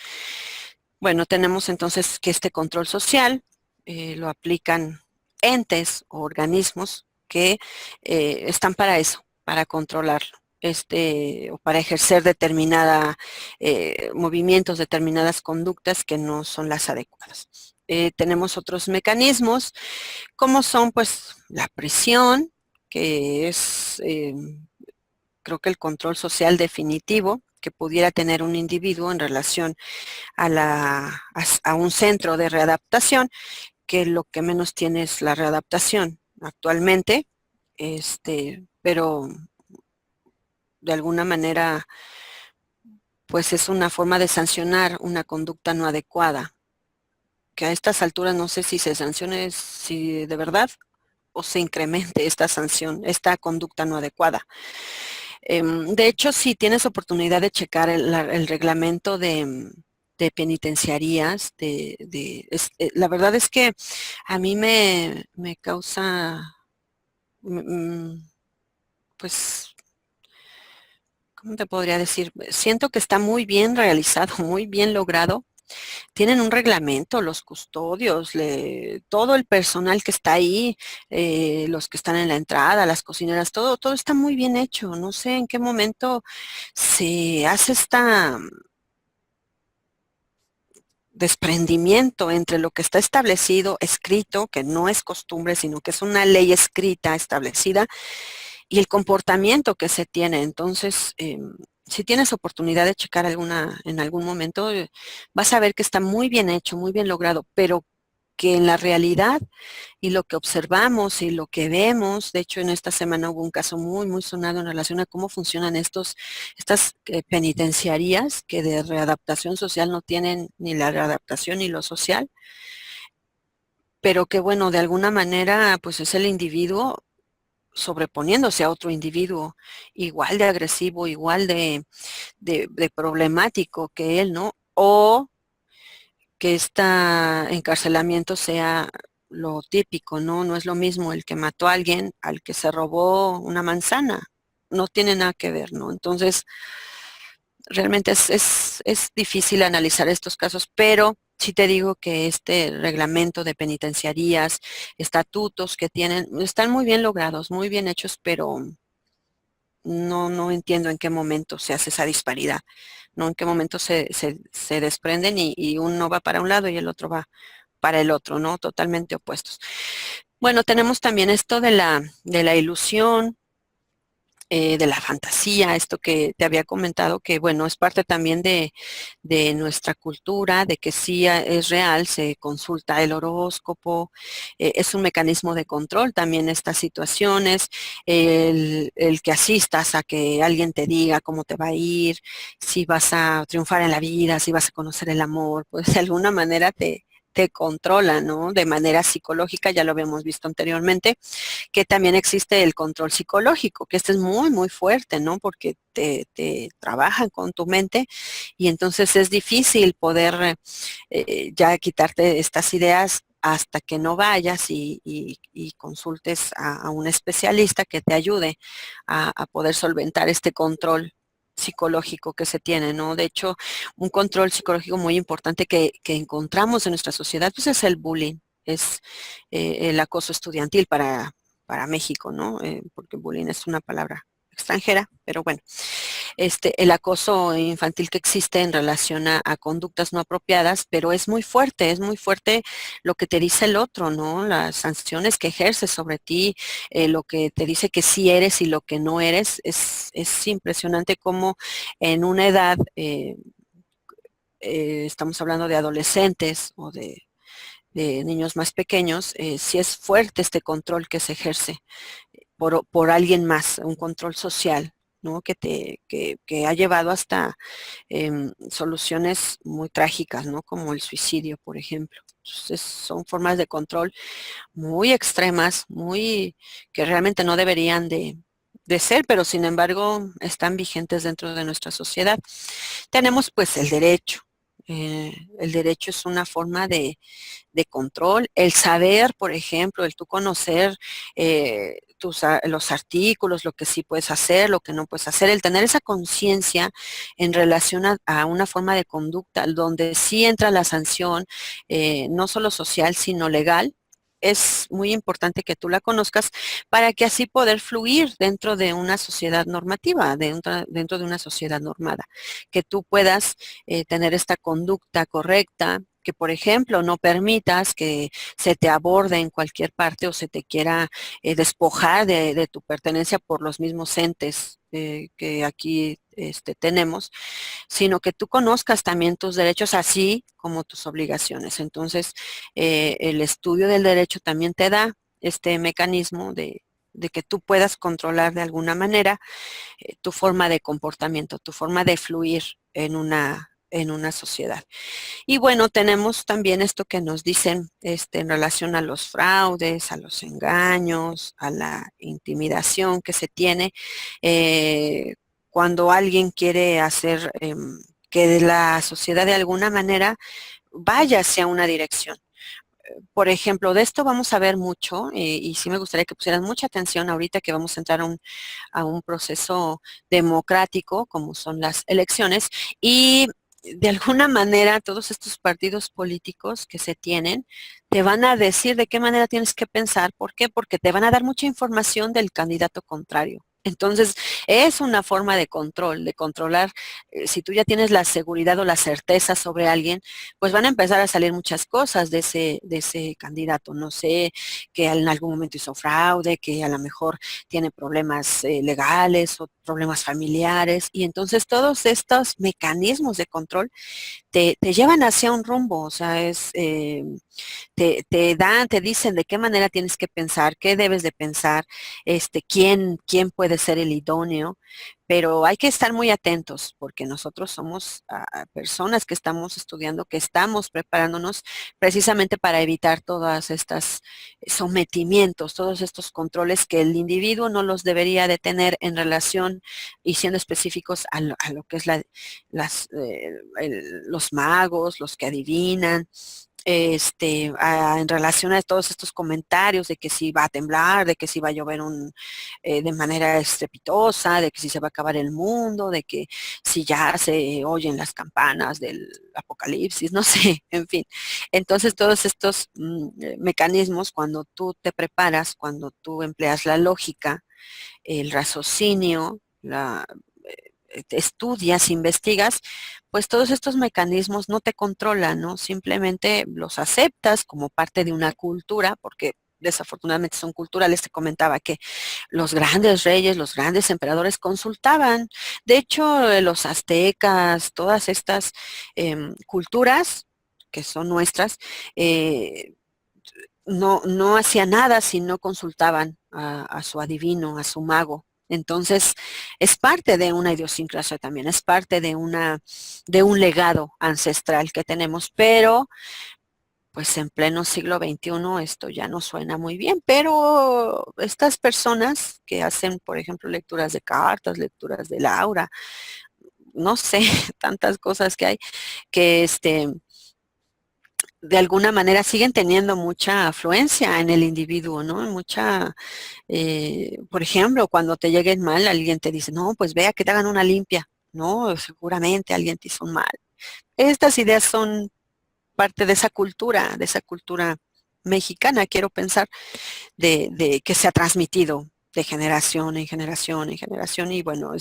Bueno, tenemos entonces que este control social lo aplican entes o organismos que están para eso, para controlarlo, o para ejercer movimientos, determinadas conductas que no son las adecuadas. Tenemos otros mecanismos, como son pues la prisión, que es creo que el control social definitivo que pudiera tener un individuo en relación a un centro de readaptación, que lo que menos tiene es la readaptación actualmente, pero de alguna manera pues es una forma de sancionar una conducta no adecuada, que a estas alturas no sé si se sancione, si de verdad, o se incremente esta sanción, esta conducta no adecuada. De hecho, si tienes oportunidad de checar el reglamento de penitenciarías, la verdad es que a mí me causa, pues, ¿cómo te podría decir? Siento que está muy bien realizado, muy bien logrado. Tienen un reglamento, los custodios, todo el personal que está ahí, los que están en la entrada, las cocineras, todo está muy bien hecho. No sé en qué momento se hace esta desprendimiento entre lo que está establecido, escrito, que no es costumbre, sino que es una ley escrita, establecida, y el comportamiento que se tiene. Entonces, si tienes oportunidad de checar en algún momento, vas a ver que está muy bien hecho, muy bien logrado, pero que en la realidad y lo que observamos y lo que vemos, de hecho en esta semana hubo un caso muy, muy sonado en relación a cómo funcionan estas penitenciarías que de readaptación social no tienen ni la readaptación ni lo social, pero que bueno, de alguna manera pues es el individuo sobreponiéndose a otro individuo igual de agresivo, igual de problemático que él, ¿no? O que este encarcelamiento sea lo típico, ¿no? No es lo mismo el que mató a alguien al que se robó una manzana. No tiene nada que ver, ¿no? Entonces, realmente es difícil analizar estos casos, pero sí te digo que este reglamento de penitenciarías, estatutos que tienen, están muy bien logrados, muy bien hechos, pero no entiendo en qué momento se hace esa disparidad, no en qué momento se desprenden y uno va para un lado y el otro va para el otro, ¿no? Totalmente opuestos. Bueno, tenemos también esto de la ilusión, de la fantasía, esto que te había comentado, que bueno, es parte también de nuestra cultura, de que sí es real, se consulta el horóscopo, es un mecanismo de control también estas situaciones, el que asistas a que alguien te diga cómo te va a ir, si vas a triunfar en la vida, si vas a conocer el amor, pues de alguna manera te controla, ¿no? De manera psicológica, ya lo habíamos visto anteriormente, que también existe el control psicológico, que este es muy, muy fuerte, ¿no? Porque te trabajan con tu mente y entonces es difícil poder ya quitarte estas ideas hasta que no vayas y consultes a un especialista que te ayude a poder solventar este control psicológico que se tiene, ¿no? De hecho, un control psicológico muy importante que encontramos en nuestra sociedad, pues es el bullying, es el acoso estudiantil para México, ¿no? Porque bullying es una palabra extranjera, pero bueno, el acoso infantil que existe en relación a conductas no apropiadas, pero es muy fuerte lo que te dice el otro, ¿no? Las sanciones que ejerce sobre ti, lo que te dice que sí eres y lo que no eres, es impresionante cómo en una edad, estamos hablando de adolescentes o de niños más pequeños, sí es fuerte este control que se ejerce por alguien más, un control social, ¿no? Que ha llevado hasta soluciones muy trágicas, ¿no? Como el suicidio, por ejemplo. Entonces, son formas de control muy extremas, muy que realmente no deberían de ser, pero sin embargo están vigentes dentro de nuestra sociedad. Tenemos pues el derecho. El derecho es una forma de control, el saber, por ejemplo, el tú conocer los artículos, lo que sí puedes hacer, lo que no puedes hacer, el tener esa conciencia en relación a una forma de conducta donde sí entra la sanción, no solo social, sino legal. Es muy importante que tú la conozcas para que así poder fluir dentro de una sociedad normativa, dentro de una sociedad normada, que tú puedas tener esta conducta correcta, que por ejemplo no permitas que se te aborde en cualquier parte o se te quiera despojar de tu pertenencia por los mismos entes que aquí tenemos, sino que tú conozcas también tus derechos así como tus obligaciones. Entonces, el estudio del derecho también te da este mecanismo de que tú puedas controlar de alguna manera tu forma de comportamiento, tu forma de fluir en una sociedad. Y bueno, tenemos también esto que nos dicen en relación a los fraudes, a los engaños, a la intimidación que se tiene cuando alguien quiere hacer que la sociedad de alguna manera vaya hacia una dirección. Por ejemplo, de esto vamos a ver mucho y sí me gustaría que pusieran mucha atención ahorita que vamos a entrar a un proceso democrático como son las elecciones y de alguna manera todos estos partidos políticos que se tienen te van a decir de qué manera tienes que pensar. ¿Por qué? Porque te van a dar mucha información del candidato contrario. Entonces, es una forma de controlar. Si tú ya tienes la seguridad o la certeza sobre alguien, pues van a empezar a salir muchas cosas de ese candidato. No sé, que en algún momento hizo fraude, que a lo mejor tiene problemas legales o problemas familiares. Y entonces todos estos mecanismos de control te llevan hacia un rumbo, o sea, te dan, te dicen de qué manera tienes que pensar, qué debes de pensar, quién puede ser el idóneo, pero hay que estar muy atentos porque nosotros somos personas que estamos estudiando, que estamos preparándonos precisamente para evitar todas estas sometimientos, todos estos controles que el individuo no los debería de tener en relación y siendo específicos a lo que es los magos, los que adivinan, en relación a todos estos comentarios de que si va a temblar, de que si va a llover de manera estrepitosa, de que si se va a acabar el mundo, de que si ya se oyen las campanas del apocalipsis, no sé, en fin. Entonces todos estos mecanismos, cuando tú te preparas, cuando tú empleas la lógica, el raciocinio, estudias, investigas, pues todos estos mecanismos no te controlan, ¿no? Simplemente los aceptas como parte de una cultura, porque desafortunadamente son culturales. Te comentaba que los grandes reyes, los grandes emperadores consultaban. De hecho, los aztecas, todas estas culturas que son nuestras, no hacía nada si no consultaban a su adivino, a su mago. Entonces, es parte de una idiosincrasia también, es parte de un legado ancestral que tenemos, pero pues en pleno siglo XXI esto ya no suena muy bien, pero estas personas que hacen, por ejemplo, lecturas de cartas, lecturas de Laura, no sé, tantas cosas que hay, que de alguna manera siguen teniendo mucha afluencia en el individuo, ¿no? Por ejemplo, cuando te lleguen mal, alguien te dice, no, pues vea que te hagan una limpia, ¿no? Seguramente alguien te hizo un mal. Estas ideas son parte de esa cultura mexicana, quiero pensar, de que se ha transmitido de generación en generación en generación, y bueno,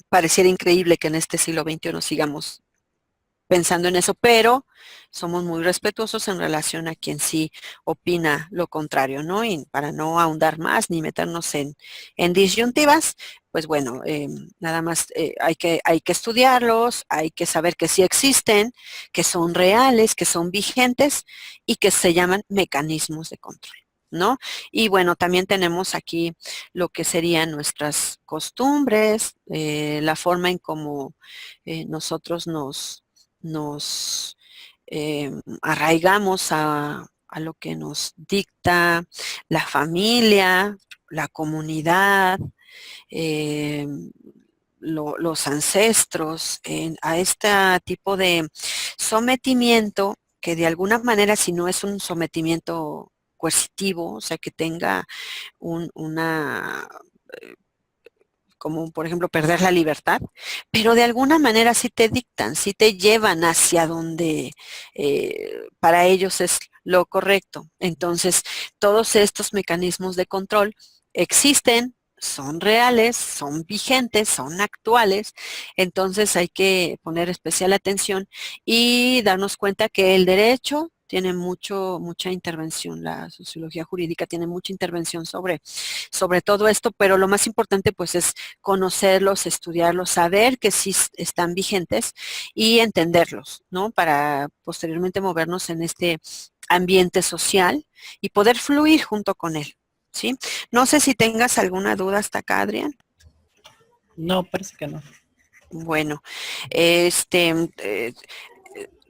pareciera increíble que en este siglo XXI sigamos pensando en eso, pero somos muy respetuosos en relación a quien sí opina lo contrario, ¿no? Y para no ahondar más ni meternos en disyuntivas, pues bueno, nada más hay que estudiarlos, hay que saber que sí existen, que son reales, que son vigentes y que se llaman mecanismos de control, ¿no? Y bueno, también tenemos aquí lo que serían nuestras costumbres, la forma en cómo nosotros nos arraigamos a lo que nos dicta la familia, la comunidad, eh, los ancestros, a este tipo de sometimiento que de alguna manera, si no es un sometimiento coercitivo, o sea, que tenga una como por ejemplo perder la libertad, pero de alguna manera sí te dictan, sí te llevan hacia donde para ellos es lo correcto. Entonces, todos estos mecanismos de control existen, son reales, son vigentes, son actuales, entonces hay que poner especial atención y darnos cuenta que el derecho tiene mucha intervención, la sociología jurídica tiene mucha intervención sobre todo esto, pero lo más importante pues es conocerlos, estudiarlos, saber que sí están vigentes y entenderlos, ¿no? Para posteriormente movernos en este ambiente social y poder fluir junto con él, ¿sí? No sé si tengas alguna duda hasta acá, Adrián. No, parece que no. Bueno, este, eh,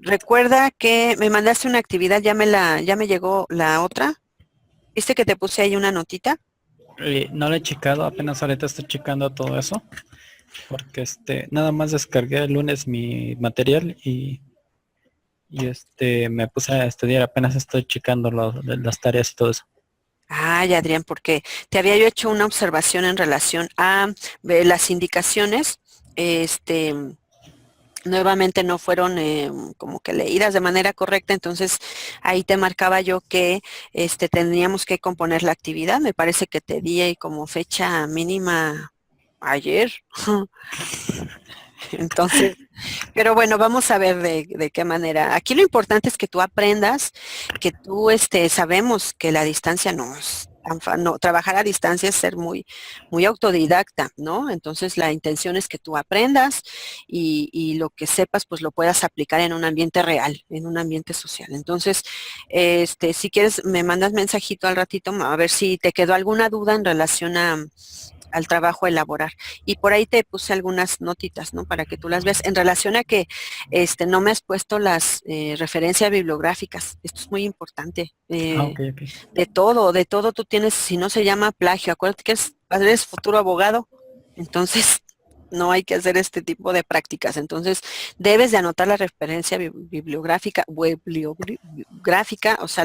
recuerda que me mandaste una actividad, ya me llegó la otra. ¿Viste que te puse ahí una notita? No lo he checado, apenas ahorita estoy checando todo eso, porque nada más descargué el lunes mi material y me puse a estudiar, apenas estoy checando las tareas y todo eso. Ay, Adrián, porque te había yo hecho una observación en relación a las indicaciones, este, nuevamente no fueron como que leídas de manera correcta, entonces ahí te marcaba yo que tendríamos que componer la actividad. Me parece que te di ahí como fecha mínima ayer. Entonces, pero bueno, vamos a ver de qué manera. Aquí lo importante es que tú aprendas, que tú sabemos que la distancia no es no, trabajar a distancia es ser muy autodidacta, ¿no? Entonces la intención es que tú aprendas y lo que sepas, pues lo puedas aplicar en un ambiente real, en un ambiente social. Entonces, si quieres, me mandas mensajito al ratito a ver si te quedó alguna duda en relación al trabajo a elaborar. Y por ahí te puse algunas notitas, ¿no? Para que tú las veas. En relación a que no me has puesto las referencias bibliográficas. Esto es muy importante. Ah, ok, ok. De todo tú tienes, si no se llama plagio. Acuérdate que eres futuro abogado. Entonces, no hay que hacer este tipo de prácticas. Entonces, debes de anotar la referencia bibliográfica, bibliográfica, o sea,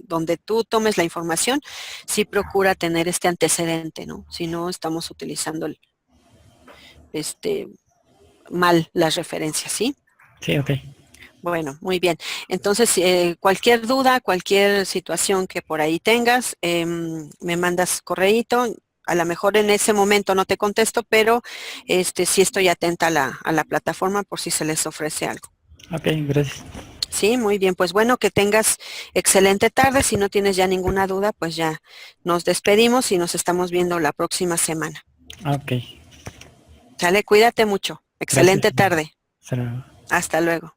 donde tú tomes la información, sí procura tener este antecedente, ¿no? Si no, estamos utilizando este, mal las referencias, ¿sí? Sí, ok. Bueno, muy bien. Entonces, cualquier duda, cualquier situación que por ahí tengas, me mandas correíto. A lo mejor en ese momento no te contesto, pero sí estoy atenta a la plataforma por si se les ofrece algo. Ok, gracias. Sí, muy bien. Pues bueno, que tengas excelente tarde. Si no tienes ya ninguna duda, pues ya nos despedimos y nos estamos viendo la próxima semana. Ok, Sale, cuídate mucho. gracias. Excelente tarde. Hasta luego. Hasta luego.